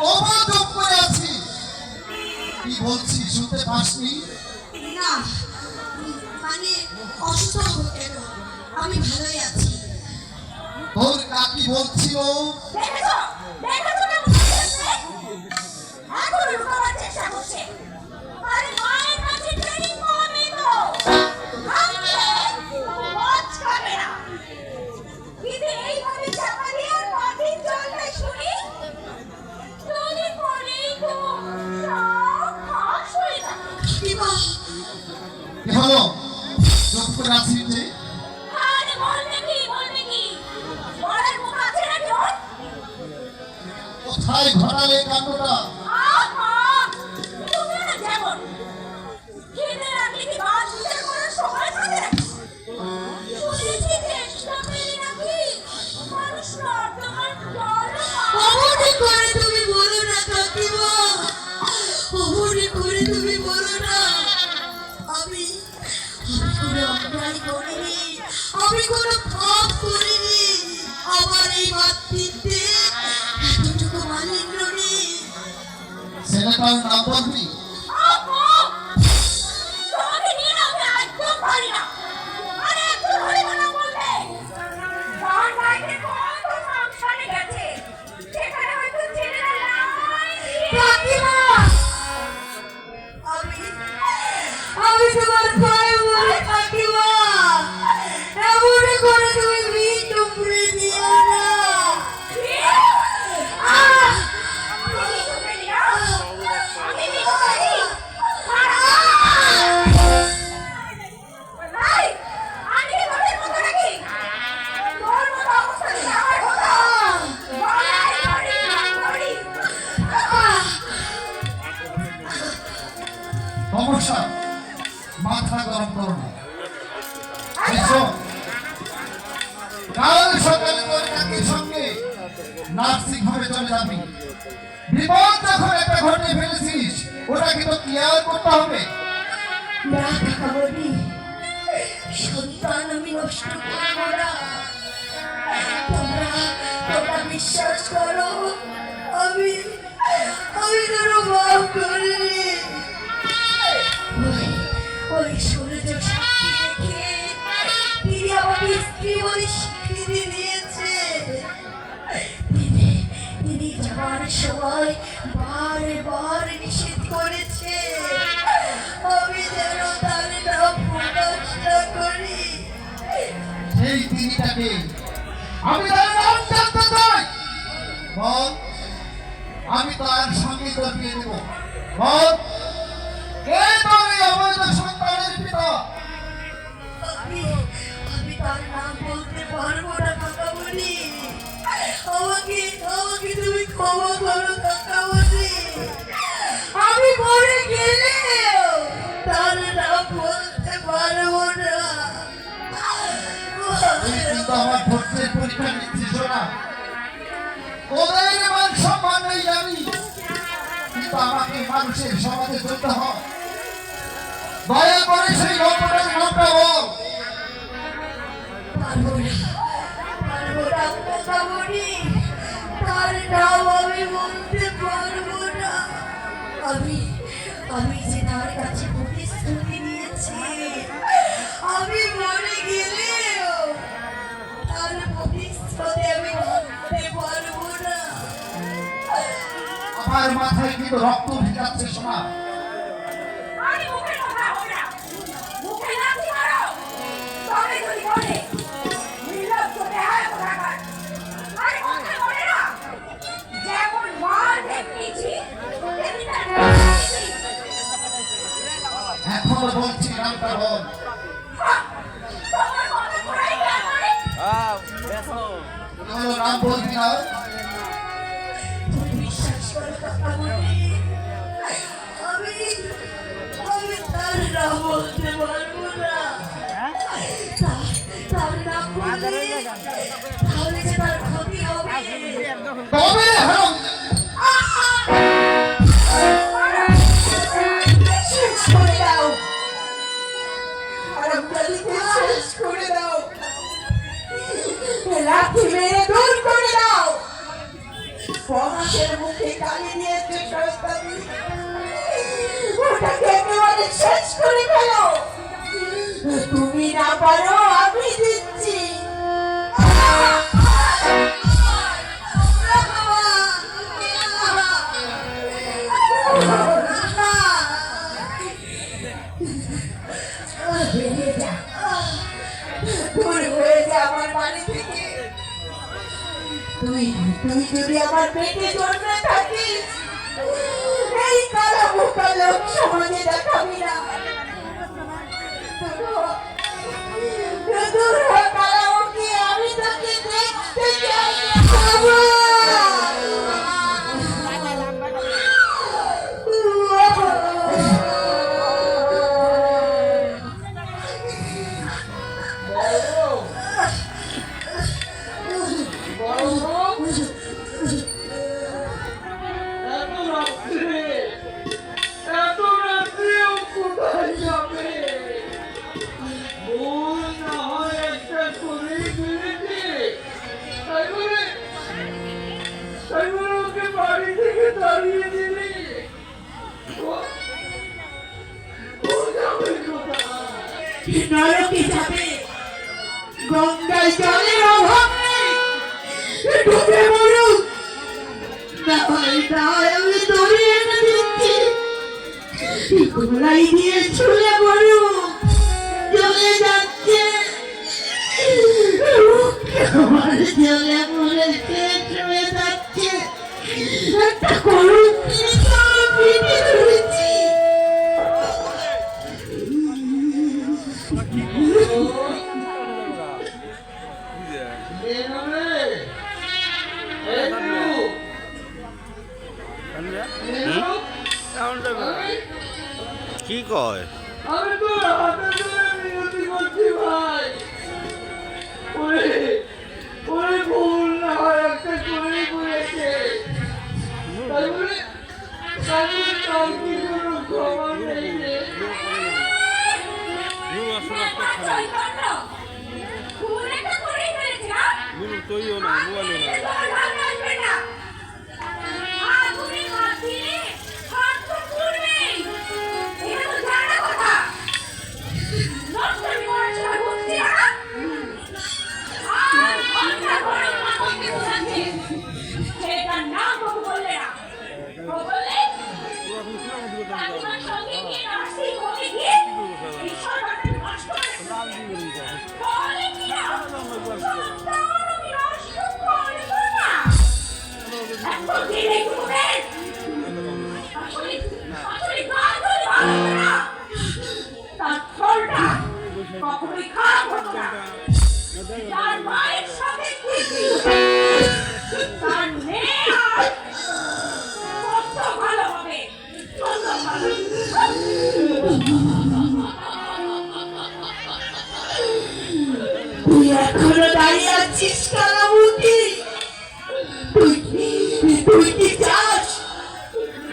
অবাক করে আছি। কি বলছি শুনতে পাসনি? না, মানে অসুস্থ হতে না, আমি ভালোই আছি। তোর কাকি বলছিল দেখেছো দেখেছো না বলছে এখন লুকাবার চেষ্টা করছে। আরে মায়ের কাছে ট্রেনিং পাবে তো ভাঙলে ওয়াচ খাবে না। কিন্তু এইভাবে চাপা দিয়ে মাটির জলটা শুনি তুলি পরেই তো সব ফাঁস হয়ে যাবে। কি হলো? চুপ করে আছিস যে? আরে বলবে কি বলার মুখ আছে নাকি ওর? কোথায় ঘটালে কাণ্ডটা? আহা তুমি না যেমন খিদে লাগলে কি বাদ বিচার করার সময় থাকে নাকি? শুনেছি চেষ্টা পেলে নাকি মানুষ নর্দমার জল অমনি করে তুমি বলো না কাকিমা, অমনি করে তুমি বলো না। আমি কোনো অন্যায় করিনি, আমি কোনো পাপ করিনি। আমার এই মাতৃত্বে এতটুকু মালিন্য নেই। ছেলেটার নাম বলবি? তোমাকে নিয়ে আমি একদম পারি না। আরে একটু ধরে না বলবে তার বাইরে কত সংসারে গেছে, সেখানে হয়তো ছেলেরা নাই। কাকিমা আমি তোমার ভয় বলে কাকিমা, এমন করে তুমি মৃত উপরে দিও না। সমস্যা মাথা গরম করো না। এসো, কাল সকালে তোর কাকির সঙ্গে নার্সিং হোমে চলে যাবি। বিপদ যখন একটা ঘটে ফেলেছিস ওটা কিন্তু ক্লিয়ার করতে হবে। না কাকাবনি, সন্তান আমি নষ্ট করবো না। তোমরা বিশ্বাস করো, আমি কোনো পাপ করিনি। ওই সূর্য সাক্ষী রেখে তিনি আমাকে স্ত্রী বলে স্বীকৃতি দিয়েছে। তিনি যাওয়ার সময় বারবার নিষেধ করেছে আমি যেন তার নাম প্রকাশ না করি। সেই তিনিটাকে আমি তার নাম জানতে চাই। বল, আমি তার সঙ্গে তোর বিয়ে দেব। বল, কে তোর এই অবৈধ সন্তানের পিতা? আমি তার নাম বলতে পারবো না কাকামণি। আমাকে তুমি ক্ষমা করো কাকামণি। আমি মরে গেলে তার নাম বলতে পারবো না। তুই কিন্তু আমার ভোটের পরীক্ষা নিচ্ছিস না। ওদের মান সম্মান নেই জানি, কিন্তু আমাকে মানুষের সমাজে চলতে হয়। দয়া করে সেই লোকটার নামটা বল। পারবো না কাকামণি, তার নাম আমি বলতে পারবো না। আমি যে তার কাছে প্রতিশ্রুতি নিয়েছি আমি মরে গেলেও তার প্রতিশ্রুতি আমি ভাঙতে পারবো না। আমার মাথায় কিন্তু রক্ত ভিজাচ্ছে শোনা। আরে মুখে কথা হবে না, মুখে লাথি মারো তবে যদি বলে নির্লজ্জ দেহায় কোথাকার। আরে কথা বলে না, যেমন মার দেখিয়েছি তেমনি তার দেখিয়েছি। এখন বলছি নামটা বল। তোমার কথা করাই জ্ঞান নাই। তোর নাম বলবি না? তুমি বিশ্বাস করো কাকামণি, আমি তার নাম বলতে পারবো না। তার নাম বললে তাহলে যে তার ক্ষতি হবে। তবে হারাম শেষ করে দাও, হারামজাদাকে শেষ করে দাও, লাথি মেরে দূর করে দাও। পলাশের মুখে গালি দিয়েছে শয়তানি। ওটাকে একেবারে শেষ করে ফেলো। তুমি না পারো, আমি দিচ্ছি। দূর হয়ে যা আমার বাড়ি থেকে। তুই যদি আমার পেটে জন্মে থাকিস, এই কালো বোকা লোক সমাজে দেখাবি না। দূর হ কালামুখী, আমি তোকে দেখতে চাই না। নরকে যাবে, গঙ্গায় জলের অভাব নেই, ডুবে মরুক। না হয় না হয় আমি দড়ি এনে দিচ্ছি, গোলাই দিয়ে ছুলে মরুক। জলে যাচ্ছে, আমার জলে মরেছে, চলে যাচ্ছে। একটা করুক পিঠে ধরেছি। কি কয়? আমি তো হাতে ধরে মিনতি করছি ভাই। ওরে ভুল না হয় একটা করে করেছে, তাই বলে কাল কি কোনো ক্ষমা নেই রে। তৈরিও না, মোবাইলও না। কখনোই খারাপ হতো না। তার মায়ের সাথে তার মেয়ে কত ভালো হবে, কত ভালো। তুই এখনো দাঁড়িয়ে আছিস কালামুখী? তুই কি চাস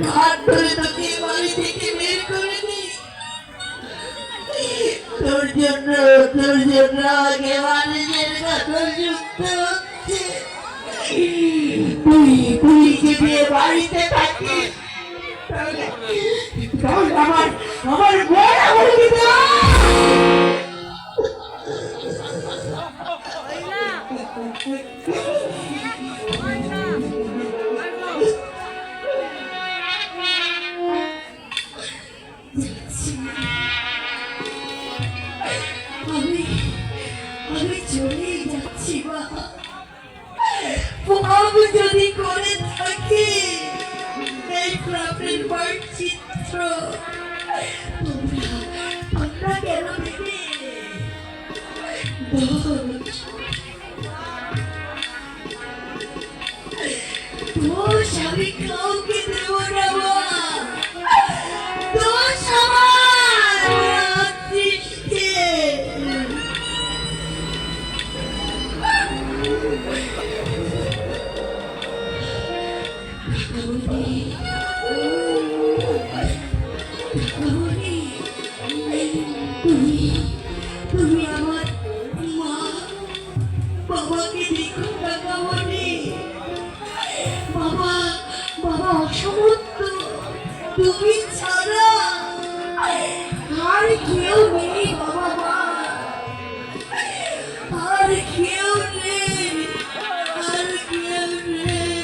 ঘাট ধরে তোকে বাড়ি থেকে বের করে দিই? তোর জন্য আগে মানুষের কথা শুনতে হচ্ছে। তুই যদি বাড়িতে থাকিস তাহলে আমার বড় বলবি না। আমি চলেই যাচ্ছি মা। আমি যদি করে থাকি এই প্রাণের চিত্র তোমরা কেন দেবে? দোষ আমি কাউকে দেব না মা। দোষ আমার দৃষ্টি। তুমি আমার মা বাবাকে দেখো কাকামণি। বাবা তুমি ছাড়া আর কেউ নেই বাবা, আর কেউ নেই, আর কেউ নেই, আর কেউ নেই।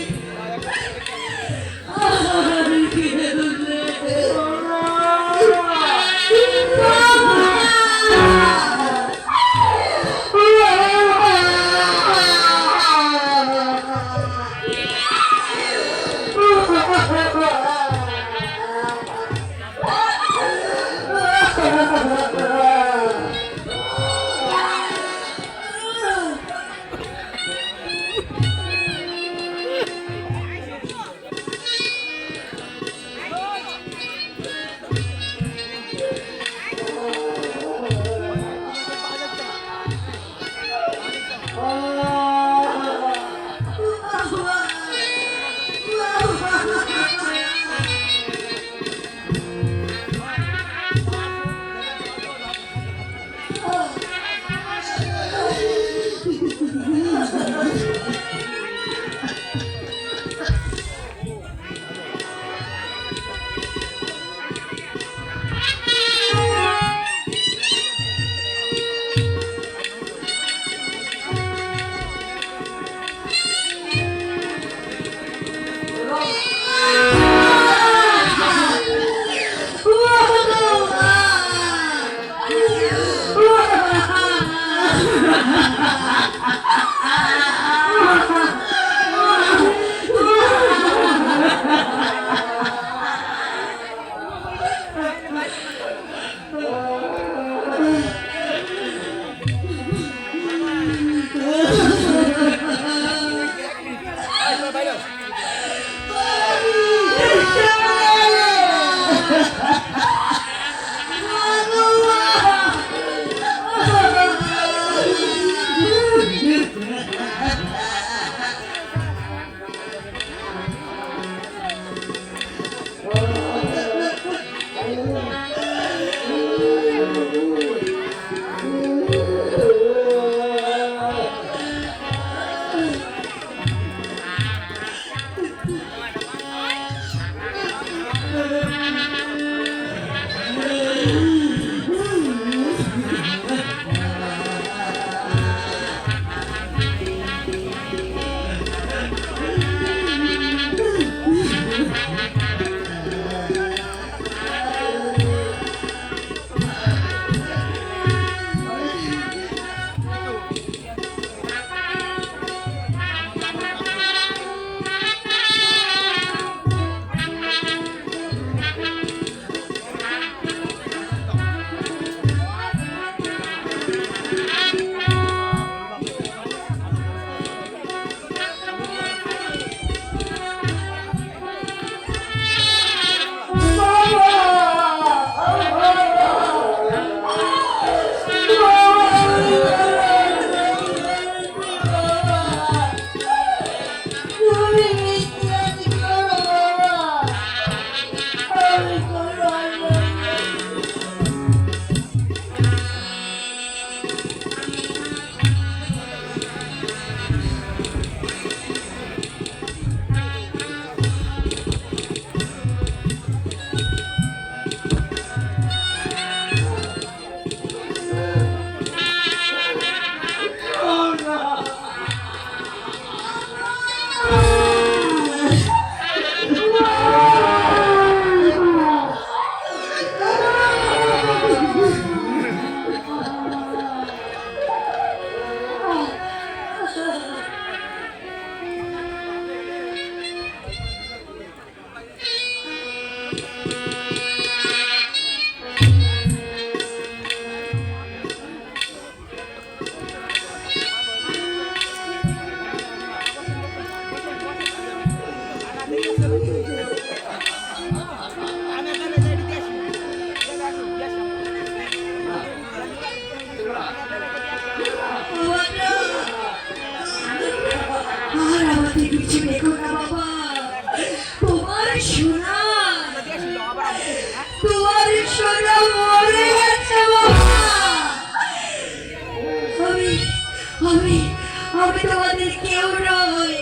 আমি তোমাদের কেউ নই,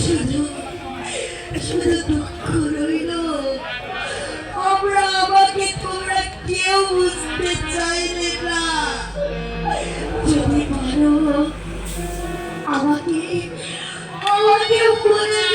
শুধু শুধু দুঃখ রইল। আমাকে আমাকে বুঝতে